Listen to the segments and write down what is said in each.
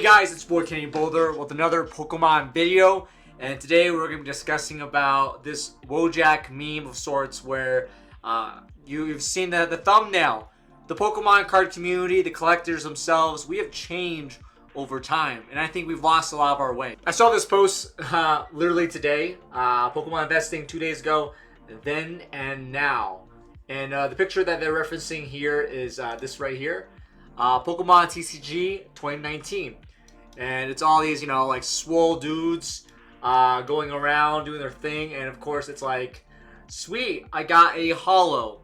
Hey guys, it's boy Kenny Boulder with another Pokemon video, and today we're going to be discussing about this Wojak meme of sorts where you've seen the thumbnail. The Pokemon card community, the collectors themselves, we have changed over time, and I think we've lost a lot of our way. I saw this post literally today, Pokemon investing 2 days ago, then and now. And the picture that they're referencing here is this right here. Pokemon TCG 2019, and it's all these, like swole dudes going around doing their thing, and of course it's like, sweet, I got a holo,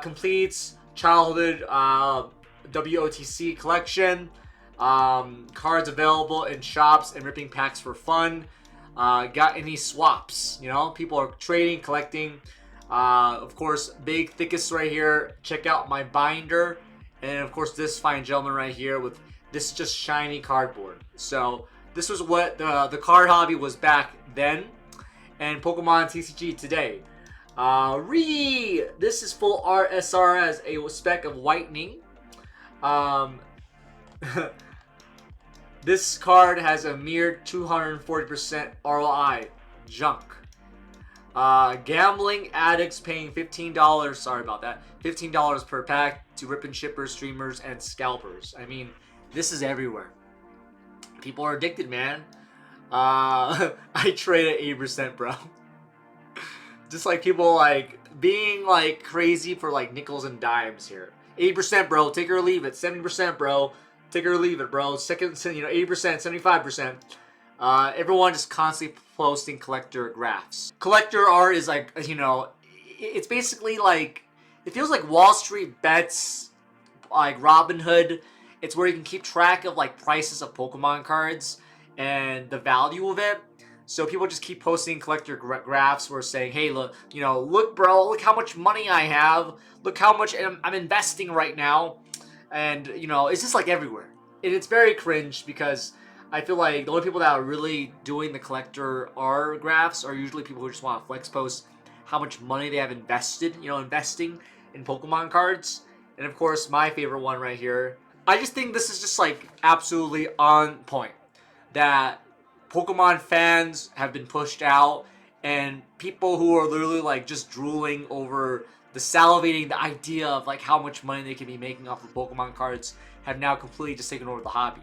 completes childhood WOTC collection, cards available in shops and ripping packs for fun. Got any swaps? People are trading, collecting. Of course, big thickest right here. Check out my binder. And of course, this fine gentleman right here with this just shiny cardboard. So this was what the card hobby was back then, and Pokemon TCG today. This is full RSR as a speck of whitening. This card has a mere 240% ROI. Junk. Gambling addicts paying $15. Sorry about that. $15 per pack to ripping shippers, streamers, and scalpers. I mean, this is everywhere. People are addicted, man. I trade at 80%, bro. Just like people like being like crazy for like nickels and dimes here. 80%, bro. Take it or leave it. 70%, bro. Take it or leave it, bro. 80%, 75%. Everyone just constantly posting collector graphs. Collector art is like, it's basically like, it feels like Wall Street bets, like Robinhood. It's where you can keep track of like prices of Pokemon cards and the value of it. So people just keep posting collector graphs where saying, hey, look, look, bro, look how much money I have. Look how much I'm investing right now. And, it's just like everywhere. And it's very cringe because I feel like the only people that are really doing the collector R graphs are usually people who just want to flex post how much money they have invested, investing in Pokemon cards. And of course, my favorite one right here. I just think this is just like absolutely on point. That Pokemon fans have been pushed out, and people who are literally like just drooling over the idea of like how much money they can be making off of Pokemon cards have now completely just taken over the hobby.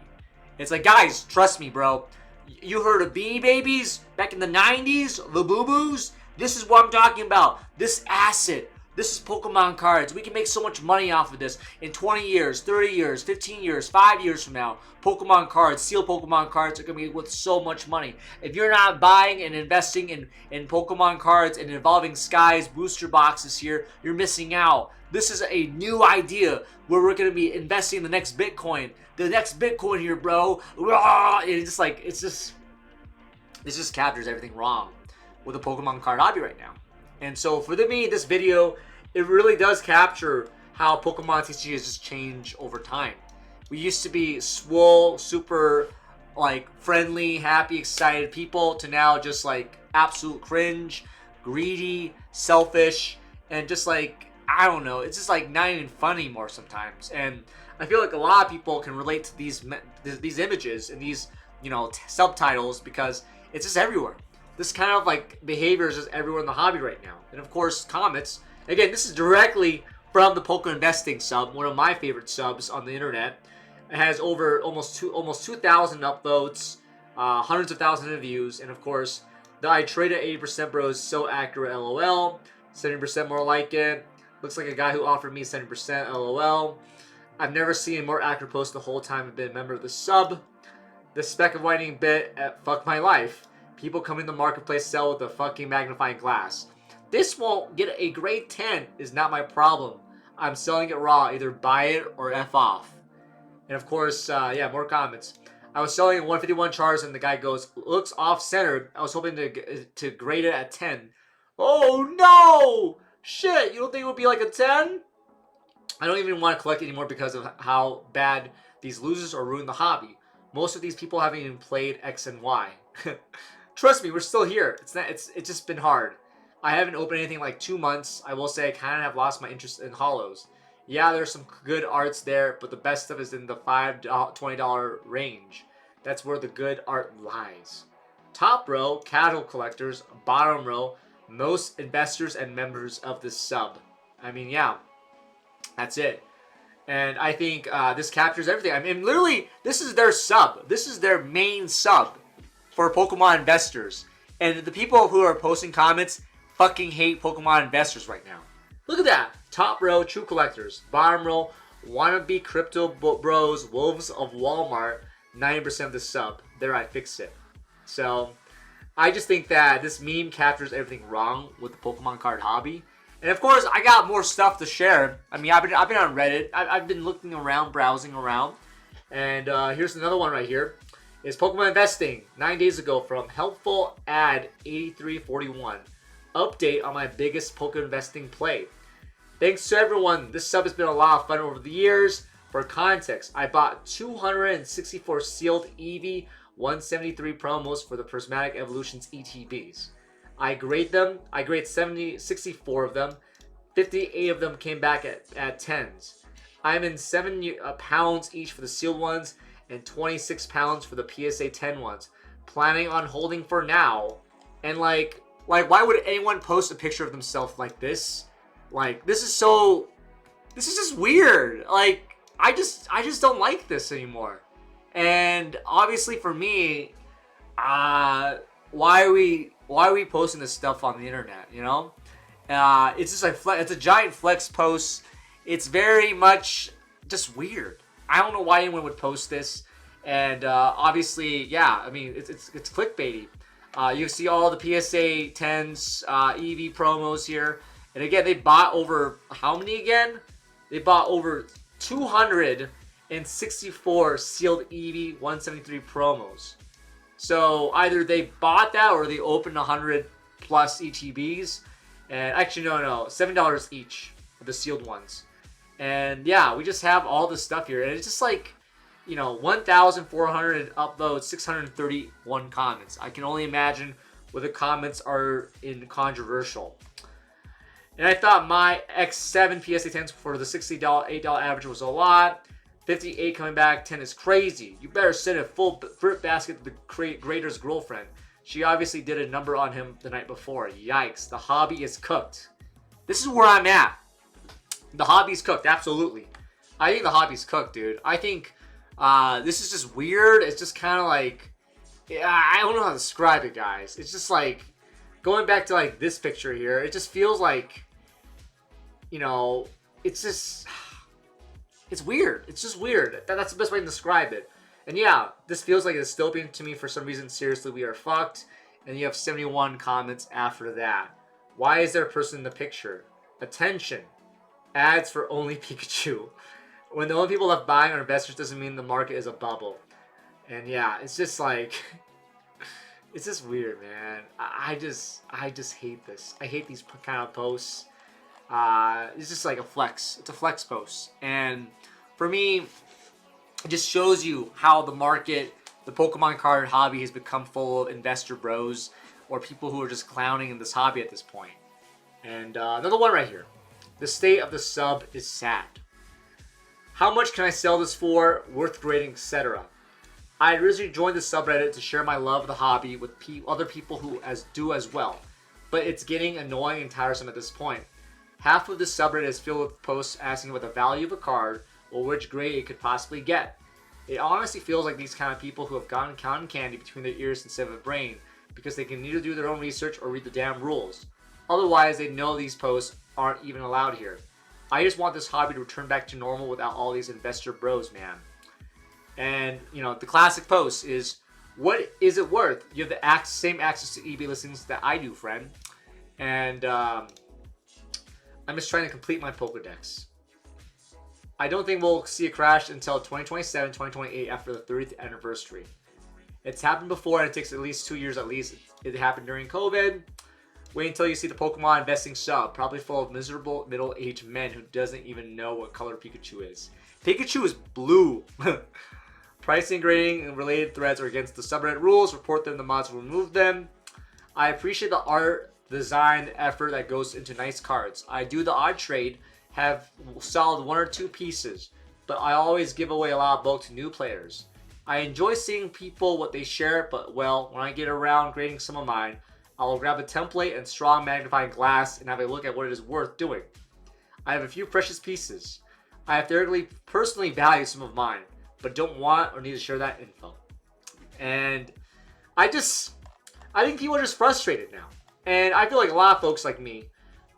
It's like, guys, trust me, bro. You heard of Beanie Babies back in the 90s? The Boo Boos? This is what I'm talking about. This asset. This is Pokemon cards. We can make so much money off of this. In 20 years, 30 years, 15 years, 5 years from now, Pokemon cards, sealed Pokemon cards are going to be worth so much money. If you're not buying and investing in Pokemon cards and Evolving Skies booster boxes here, you're missing out. This is a new idea where we're going to be investing in the next Bitcoin. The next Bitcoin here, bro. It's just this just captures everything wrong with the Pokemon card hobby right now. And so for me, this video, it really does capture how Pokemon TCG has just changed over time. We used to be swole, super like friendly, happy, excited people to now just like absolute cringe, greedy, selfish, and just like, I don't know, it's just like not even fun anymore sometimes. And I feel like a lot of people can relate to these images and these, subtitles because it's just everywhere. This kind of like behavior is just everywhere in the hobby right now. And of course, comments. Again, this is directly from the Pokemon Investing sub, one of my favorite subs on the internet. It has over almost 2,000 upvotes, hundreds of thousands of views, and of course, the I trade at 80%, bro, is so accurate, lol. 70% more like it. Looks like a guy who offered me 70%, lol. I've never seen a more accurate post the whole time I've been a member of the sub. The speck of whitening bit at fuck my life. People come in the marketplace, sell with a fucking magnifying glass. This won't get a grade 10 is not my problem. I'm selling it raw. Either buy it or F off. And of course, more comments. I was selling at 151 Charizard and the guy goes, looks off-centered. I was hoping to grade it at 10. Oh no! Shit, you don't think it would be like a 10? I don't even want to collect anymore because of how bad these losers are ruining the hobby. Most of these people haven't even played X and Y. Trust me, we're still here. It's just been hard. I haven't opened anything in like 2 months. I will say I kind of have lost my interest in holos. Yeah, there's some good arts there, but the best stuff is in the $20 range. That's where the good art lies. Top row, casual collectors. Bottom row, most investors and members of the sub. I mean, yeah, that's it. And I think this captures everything. I mean, literally, this is their sub. This is their main sub for Pokemon investors. And the people who are posting comments fucking hate Pokemon investors right now. Look at that. Top row, true collectors. Bottom row, wannabe crypto bros, wolves of Walmart. 90% of the sub. There, I fixed it. So, I just think that this meme captures everything wrong with the Pokemon card hobby. And of course, I got more stuff to share. I mean, I've been on Reddit. I've been looking around, browsing around. And here's another one right here. It's Pokemon Investing. 9 days ago from Helpful Ad 8341. Update on my biggest Pokemon Investing play. Thanks to everyone. This sub has been a lot of fun over the years. For context, I bought 264 sealed EV 173 promos for the Prismatic Evolutions ETBs. I grade them. I grade 64 of them. 58 of them came back at 10s. I'm in 7 pounds each for the sealed ones and 26 pounds for the PSA 10 ones. Planning on holding for now. And like why would anyone post a picture of themselves like this? Like, this is just weird. Like, I just don't like this anymore. And obviously for me, why are we posting this stuff on the internet, you know? It's just like, it's a giant flex post. It's very much just weird. I don't know why anyone would post this. And obviously, yeah, I mean, it's clickbaity. You see all the PSA 10s, EV promos here. And again, they bought over, how many again? They bought over 264 sealed EV 173 promos. So either they bought that or they opened 100 plus ETBs. And actually, no, $7 each for the sealed ones. And yeah, we just have all this stuff here. And it's just like, 1,400 upvotes, 631 comments. I can only imagine where the comments are in controversial. And I thought my X7 PSA 10s for the $60, $8 average was a lot. 58 coming back, 10 is crazy. You better send a full fruit basket to the grader's girlfriend. She obviously did a number on him the night before. Yikes, the hobby is cooked. This is where I'm at. The hobby's cooked, absolutely. I think the hobby's cooked, dude. I think this is just weird. It's just kind of like, I don't know how to describe it, guys. It's just like, going back to like this picture here, it just feels like, it's weird. It's just weird. That's the best way to describe it. And yeah, this feels like a dystopian to me for some reason. Seriously, we are fucked. And you have 71 comments after that. Why is there a person in the picture? Attention. Ads for only Pikachu. When the only people left buying are investors doesn't mean the market is a bubble. And yeah, it's just like, it's just weird, man. I just hate this. I hate these kind of posts. It's just like a flex. It's a flex post. And for me, it just shows you how the market, the Pokemon card hobby has become full of investor bros or people who are just clowning in this hobby at this point. And another one right here. The state of the sub is sad. How much can I sell this for? Worth grading, etc. I originally joined the subreddit to share my love of the hobby with other people who do as well. But it's getting annoying and tiresome at this point. Half of the subreddit is filled with posts asking about the value of a card or which grade it could possibly get. It honestly feels like these kind of people who have gotten cotton candy between their ears instead of a brain because they can neither do their own research or read the damn rules. Otherwise, they know these posts aren't even allowed here. I just want this hobby to return back to normal without all these investor bros, man. And, the classic post is, what is it worth? You have the same access to eBay listings that I do, friend. And I'm just trying to complete my Pokedex. I don't think we'll see a crash until 2027, 2028 after the 30th anniversary. It's happened before and it takes at least 2 years at least. It happened during COVID. Wait until you see the Pokemon investing sub, probably full of miserable middle-aged men who doesn't even know what color Pikachu is. Pikachu is blue. Pricing, grading, and related threads are against the subreddit rules. Report them, the mods will remove them. I appreciate the art, design, the effort that goes into nice cards. I do the odd trade have solid 1 or 2 pieces, but I always give away a lot of bulk to new players. I enjoy seeing people what they share, but well, when I get around grading some of mine, I will grab a template and strong magnifying glass and have a look at what it is worth doing. I have a few precious pieces. I have thoroughly personally value some of mine, but don't want or need to share that info. And I think people are just frustrated now. And I feel like a lot of folks like me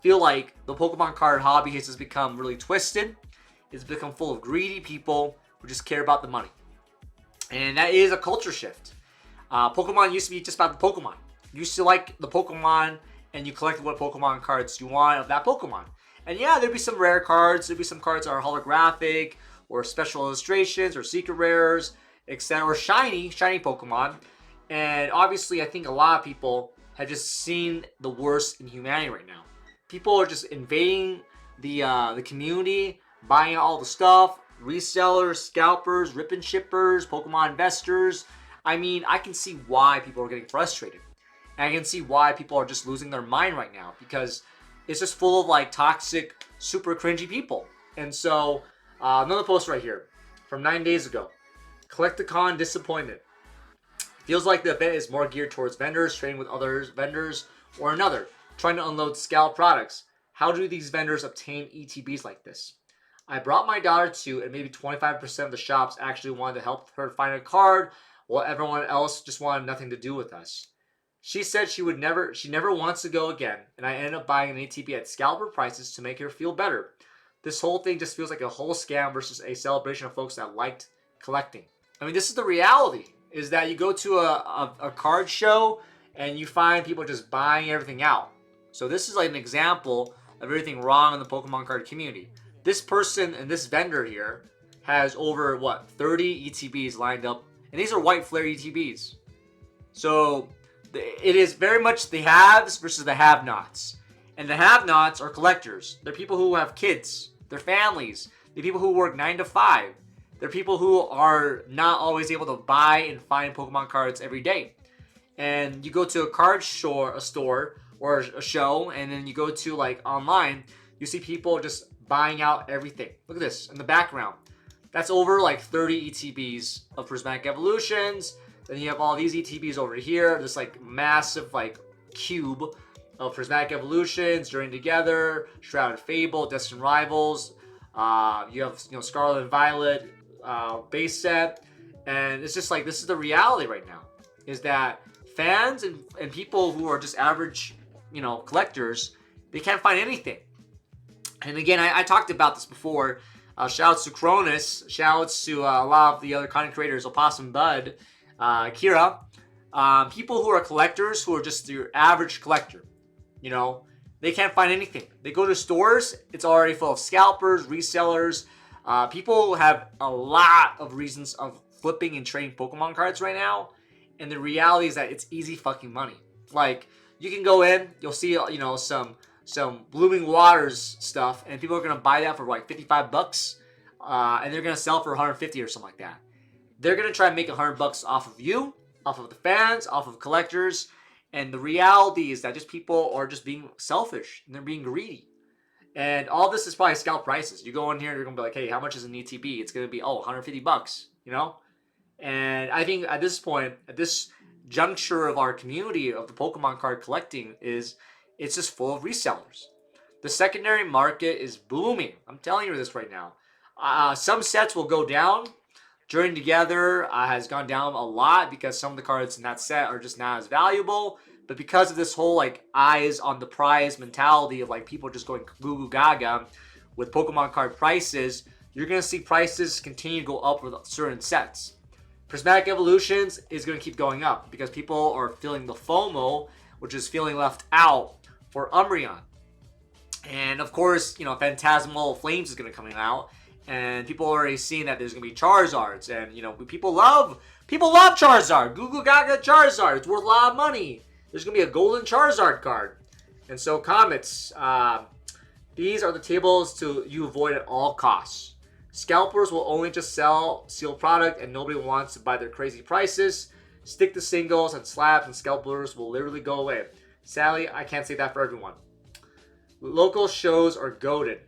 feel like the Pokemon card hobby has just become really twisted. It's become full of greedy people who just care about the money. And that is a culture shift. Pokemon used to be just about the Pokemon. You used to like the Pokemon and you collected what Pokemon cards you want of that Pokemon. And yeah, there'd be some rare cards. There'd be some cards that are holographic or special illustrations or secret rares, etc. Or shiny Pokemon. And obviously, I think a lot of people have just seen the worst in humanity right now. People are just invading the community, buying all the stuff. Resellers, scalpers, rip and shippers, Pokemon investors. I mean, I can see why people are getting frustrated. And I can see why people are just losing their mind right now, because it's just full of like toxic, super cringy people. And so, another post right here from 9 days ago. Collecticon disappointment. Feels like the event is more geared towards vendors trading with other vendors or another, trying to unload scalp products. How do these vendors obtain ETBs like this? I brought my daughter to, and maybe 25% of the shops actually wanted to help her find a card, while everyone else just wanted nothing to do with us. She said she never wants to go again, and I ended up buying an ATB at scalper prices to make her feel better. This whole thing just feels like a whole scam versus a celebration of folks that liked collecting. I mean, this is the reality, is that you go to a card show and you find people just buying everything out. So this is like an example of everything wrong in the Pokemon card community. This person and this vendor here has over, 30 ETBs lined up. And these are white flare ETBs. So it is very much the haves versus the have-nots. And the have-nots are collectors. They're people who have kids. They're families. They're people who work 9 to 5. They're people who are not always able to buy and find Pokemon cards every day. And you go to a store or a show, and then you go to like online, you see people just buying out everything. Look at this in the background. That's over like 30 ETBs of Prismatic Evolutions. Then you have all these ETBs over here. This like massive like cube of Prismatic Evolutions, Journey Together, Shrouded Fable, Destined Rivals. You have Scarlet and Violet base set, and it's just like this is the reality right now. Is that fans and people who are just average, collectors, they can't find anything. And again, I talked about this before. Shoutouts to Cronus. Shoutouts to a lot of the other content creators, Opossum Bud, Kira. People who are collectors, who are just your average collector. They can't find anything. They go to stores, it's already full of scalpers, resellers. People have a lot of reasons of flipping and trading Pokemon cards right now. And the reality is that it's easy fucking money. Like, you can go in, you'll see, some Blooming Waters stuff, and people are going to buy that for like $55, and they're going to sell for 150 or something like that. They're going to try and make $100 off of you, off of the fans, off of collectors, and the reality is that just people are just being selfish, and they're being greedy. And all this is probably scalp prices. You go in here, you're going to be like, hey, how much is an ETB? It's going to be, $150, And I think at this point, at this juncture of our community of the Pokemon card collecting it's just full of resellers. The secondary market is booming. I'm telling you this right now. Some sets will go down. Journey Together has gone down a lot because some of the cards in that set are just not as valuable. But because of this whole like eyes on the prize mentality of like people just going goo goo gaga with Pokemon card prices, you're going to see prices continue to go up with certain sets. Prismatic Evolutions is going to keep going up because people are feeling the FOMO, which is feeling left out, for Umbreon. And of course, Phantasmal Flames is going to come out, and people are already seeing that there's going to be Charizards, and people love Charizard. Google Gaga Charizard. It's worth a lot of money. There's going to be a golden Charizard card. And so Comets, these are the tables you avoid at all costs. Scalpers will only just sell sealed product, and nobody wants to buy their crazy prices. Stick to singles and slabs, and scalpers will literally go away. Sadly, I can't say that for everyone. Local shows are goated.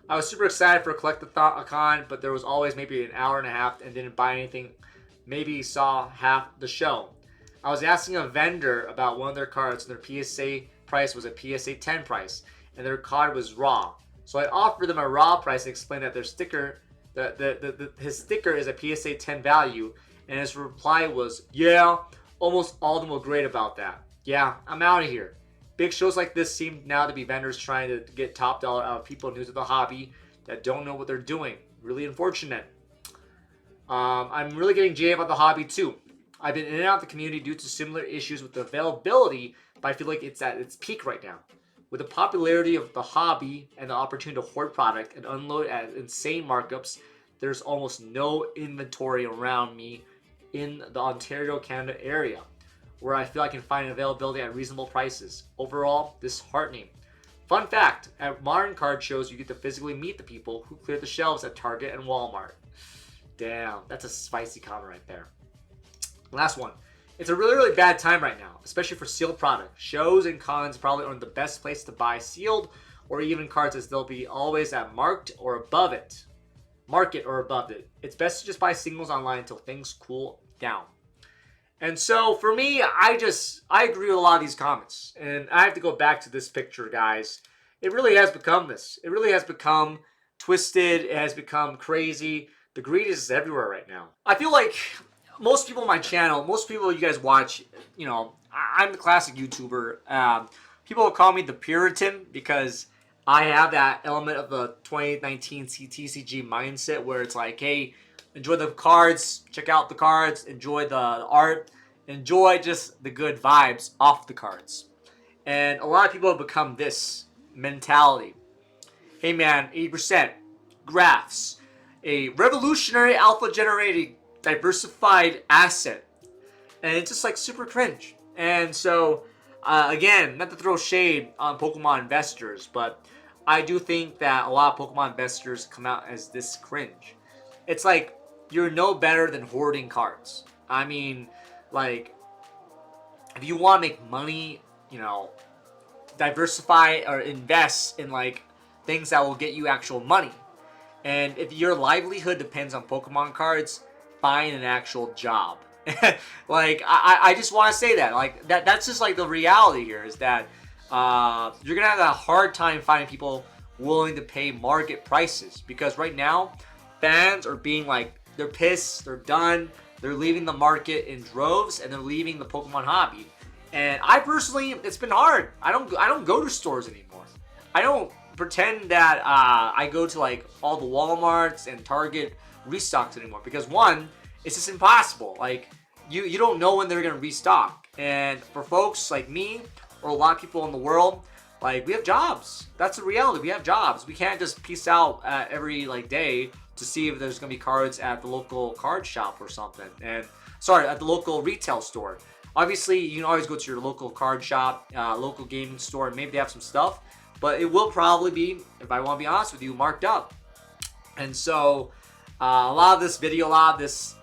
I was super excited for a collect-a-thon, but there was always maybe an hour and a half and didn't buy anything. Maybe saw half the show. I was asking a vendor about one of their cards, and their PSA price was a PSA 10 price, and their card was raw. So I offered them a raw price and explained that their sticker, his sticker is a PSA 10 value, and his reply was, yeah, almost all of them were great about that. Yeah, I'm out of here. Big shows like this seem now to be vendors trying to get top dollar out of people new to the hobby that don't know what they're doing. Really unfortunate. I'm really getting jaded about the hobby too. I've been in and out of the community due to similar issues with the availability, but I feel like it's at its peak right now. With the popularity of the hobby and the opportunity to hoard product and unload at insane markups, there's almost no inventory around me in the Ontario, Canada area, where I feel I can find availability at reasonable prices. Overall, disheartening. Fun fact, at modern card shows, you get to physically meet the people who clear the shelves at Target and Walmart. Damn, that's a spicy comment right there. Last one. It's a really, really bad time right now, especially for sealed product. Shows and cons probably aren't the best place to buy sealed or even cards, as they'll be always at market or above it. It's best to just buy singles online until things cool down. And so for me, I agree with a lot of these comments. And I have to go back to this picture, guys. It really has become this. It really has become twisted. It has become crazy. The greed is everywhere right now. I feel like most people on my channel, most people you guys watch, you know, I'm the classic YouTuber. People will call me the Puritan because I have that element of the 2019 TCG mindset where it's like, hey, enjoy the cards, check out the cards, enjoy the art, enjoy just the good vibes off the cards. And a lot of people have become this mentality. Hey man, 80%, graphs, a revolutionary alpha generating diversified asset. And it's just like super cringe. And so, again, not to throw shade on Pokemon investors, but I do think that a lot of Pokemon investors come out as this cringe. It's like, you're no better than hoarding cards. I mean, like, if you want to make money, you know, diversify or invest in, like, things that will get you actual money. And if your livelihood depends on Pokemon cards, find an actual job. Like, I just want to say that. Like, that's just, like, the reality here is that you're going to have a hard time finding people willing to pay market prices. Because right now, fans are being, like, they're pissed, they're done, they're leaving the market in droves, and they're leaving the Pokemon hobby. And I personally, it's been hard. I don't go to stores anymore. I don't pretend that I go to like all the Walmarts and Target restocks anymore because one, it's just impossible. Like you don't know when they're gonna restock. And for folks like me or a lot of people in the world, like we have jobs. That's the reality. We have jobs. We can't just peace out every like day to see if there's gonna be cards at the local card shop or something. And sorry, at the local retail store. Obviously, you can always go to your local card shop, local gaming store, and maybe they have some stuff. But it will probably be, if I want to be honest with you, marked up. And so, a lot of this video, a lot of this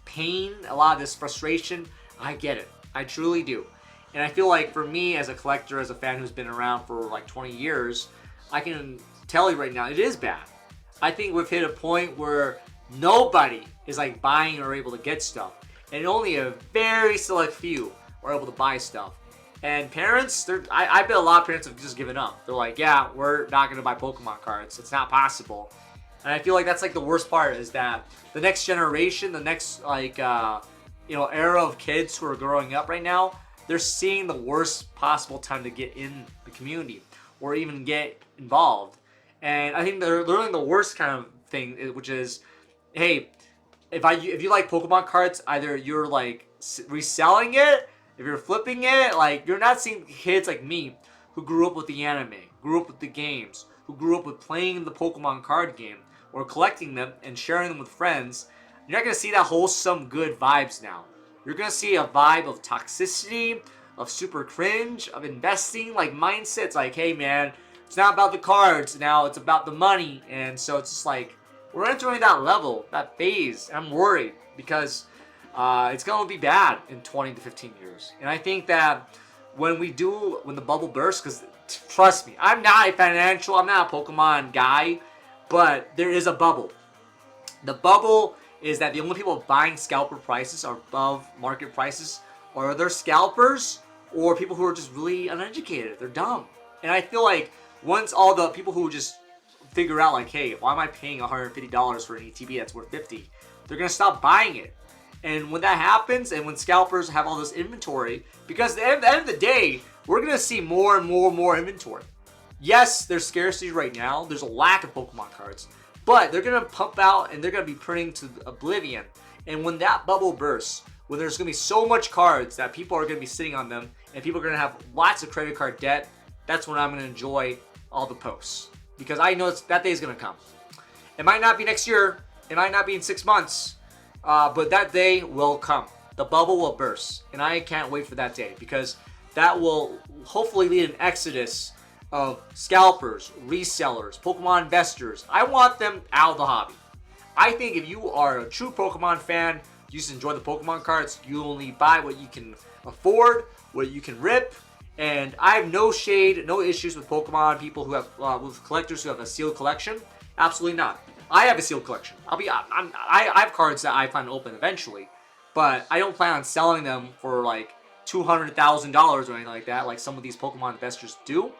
pain, a lot of this frustration, I get it. I truly do. And I feel like for me as a collector, as a fan who's been around for like 20 years, I can tell you right now, it is bad. I think we've hit a point where nobody is like buying or able to get stuff. And only a very select few are able to buy stuff. And parents, I bet a lot of parents have just given up. They're like, yeah, we're not going to buy Pokemon cards. It's not possible. And I feel like that's like the worst part is that the next generation, the next like, era of kids who are growing up right now, they're seeing the worst possible time to get in the community or even get involved. And I think they're learning the worst kind of thing, which is, hey, if you like Pokemon cards, either you're like reselling it, if you're flipping it, like you're not seeing kids like me who grew up with the anime, grew up with the games, who grew up with playing the Pokemon card game or collecting them and sharing them with friends. You're not going to see that wholesome good vibes now. You're going to see a vibe of toxicity, of super cringe, of investing, like mindsets like, hey man, it's not about the cards now, it's about the money. And so it's just like, we're entering that level, that phase. I'm worried because it's going to be bad in 20 to 15 years. And I think that when the bubble bursts, because trust me, I'm not a Pokemon guy, but there is a bubble. The bubble is that the only people buying scalper prices are above market prices are either scalpers or people who are just really uneducated. They're dumb. And I feel like once all the people who just figure out like, hey, why am I paying $150 for an ETB that's worth $50? They're going to stop buying it. And when that happens, and when scalpers have all this inventory, because at the end of the day, we're going to see more and more inventory. Yes, there's scarcity right now. There's a lack of Pokemon cards. But they're going to pump out and they're going to be printing to oblivion. And when that bubble bursts, when there's going to be so much cards that people are going to be sitting on them, and people are going to have lots of credit card debt, that's when I'm going to enjoy all the posts. Because I know that day is going to come. It might not be next year. It might not be in 6 months. But that day will come. The bubble will burst. And I can't wait for that day. Because that will hopefully lead an exodus of scalpers, resellers, Pokemon investors. I want them out of the hobby. I think if you are a true Pokemon fan, you just enjoy the Pokemon cards, you only buy what you can afford, what you can rip. And I have no shade, no issues with Pokemon people who have, with collectors who have a sealed collection. Absolutely not. I have a sealed collection. I have cards that I plan to open eventually, but I don't plan on selling them for like $200,000 or anything like that, like some of these Pokemon investors do.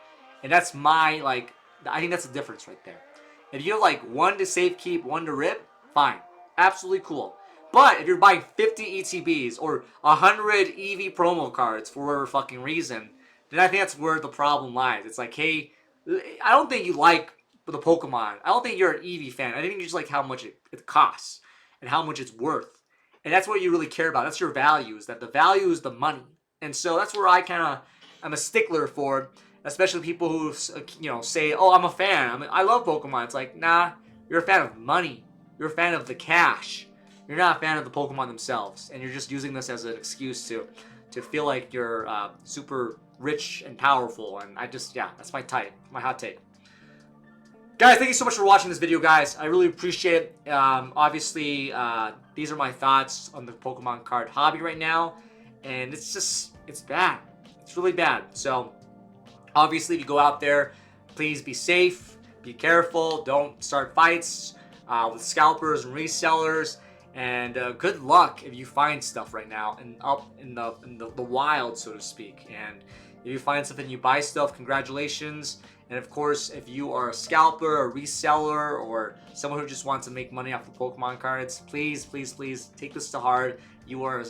And that's my, like, I think that's the difference right there. If you have like one to save keep, one to rip, fine. Absolutely cool. But if you're buying 50 ETBs or 100 EV promo cards for whatever fucking reason, then I think that's where the problem lies. It's like, hey, I don't think you like the Pokemon. I don't think you're an EV fan. I think you just like how much it costs and how much it's worth. And that's what you really care about. That's your values. That the value is the money. And so that's where I'm a stickler for, especially people who, you know, say, oh, I'm a fan. I love Pokemon. It's like, nah, you're a fan of money. You're a fan of the cash. You're not a fan of the Pokemon themselves. And you're just using this as an excuse to feel like you're super rich and powerful. And that's my hot take. Guys, thank you so much for watching this video, guys. I really appreciate it. Obviously, these are my thoughts on the Pokemon card hobby right now. And it's bad. It's really bad. So, obviously, if you go out there, please be safe, be careful, don't start fights with scalpers and resellers, and good luck if you find stuff right now and up in the wild, so to speak. And if you find something, you buy stuff, congratulations. And of course, if you are a scalper, a reseller, or someone who just wants to make money off the Pokemon cards, please take this to heart. You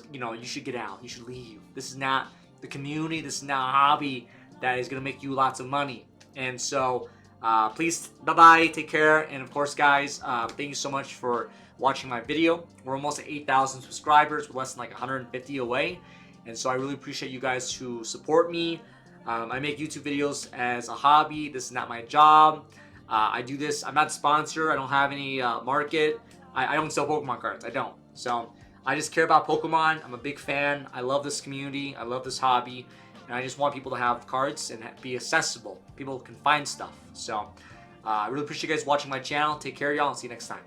should get out. You should leave. This is not the community. This is not a hobby that is going to make you lots of money. And so, please, bye-bye, take care. And of course, guys, thank you so much for watching my video. We're almost at 8,000 subscribers. We're less than like 150 away. And so I really appreciate you guys who support me. I make YouTube videos as a hobby. This is not my job. I do this. I'm not sponsored. I don't have any market. I don't sell Pokemon cards. I don't. So I just care about Pokemon. I'm a big fan. I love this community. I love this hobby. And I just want people to have cards and be accessible. People can find stuff. So I really appreciate you guys watching my channel. Take care, y'all, and see you next time.